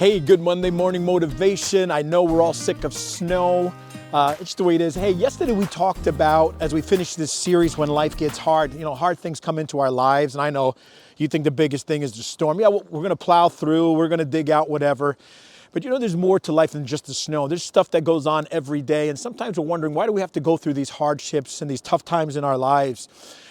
Hey, good Monday morning motivation. I know we're all sick of snow. It's just the way it is. Hey, yesterday we talked about, as we finished this series, when life gets hard, hard things come into our lives. And I know you think the biggest thing is the storm. Yeah, we're going to plow through, we're going to dig out whatever. But there's more to life than just the snow. There's stuff that goes on every day. And sometimes we're wondering, why do we have to go through these hardships and these tough times in our lives?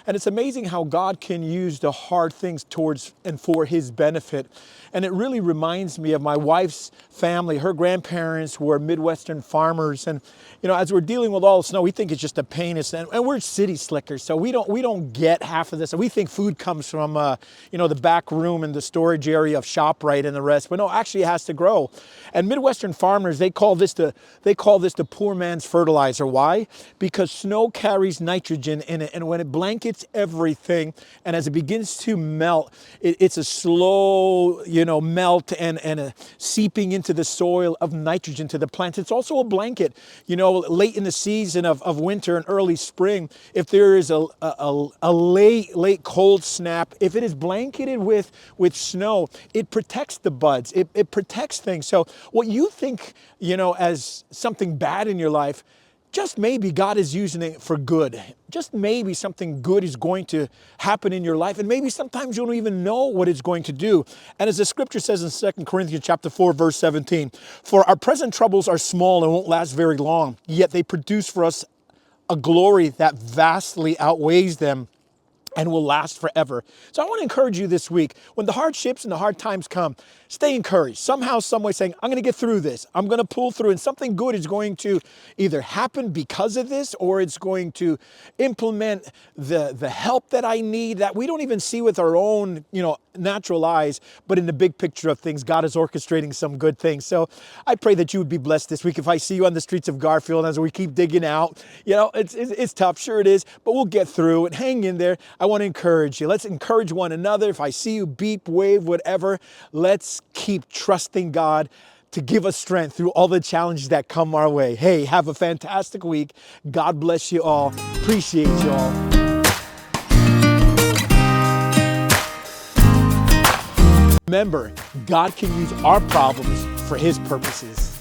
And it's amazing how God can use the hard things towards and for His benefit. And it really reminds me of my wife's family. Her grandparents were Midwestern farmers. And, as we're dealing with all the snow, we think it's just a pain. And we're city slickers, so we don't get half of this. And we think food comes from, the back room and the storage area of ShopRite and the rest. But no, actually it has to grow. And Midwestern farmers, they call this the poor man's fertilizer. Why? Because snow carries nitrogen in it. And when it blankets everything, and as it begins to melt, it's a slow, melt and a seeping into the soil of nitrogen to the plants. It's also a blanket. Late in the season of winter and early spring, if there is a late cold snap, if it is blanketed with snow, it protects the buds. It protects things. So what you think, as something bad in your life, just maybe God is using it for good. Just maybe something good is going to happen in your life. And maybe sometimes you don't even know what it's going to do. And as the scripture says in 2 Corinthians chapter 4, verse 17, for our present troubles are small and won't last very long, yet they produce for us a glory that vastly outweighs them and will last forever. So I want to encourage you this week, when the hardships and the hard times come, stay encouraged. Somehow, some way saying, I'm going to get through this. I'm going to pull through, and something good is going to either happen because of this, or it's going to implement the help that I need that we don't even see with our own, natural eyes, but in the big picture of things, God is orchestrating some good things. So I pray that you would be blessed this week. If I see you on the streets of Garfield as we keep digging out, it's tough. Sure it is, but we'll get through and hang in there. I want to encourage you. Let's encourage one another. If I see you, beep, wave, whatever, let's keep trusting God to give us strength through all the challenges that come our way. Hey, have a fantastic week. God bless you all. Appreciate you all. Remember, God can use our problems for His purposes.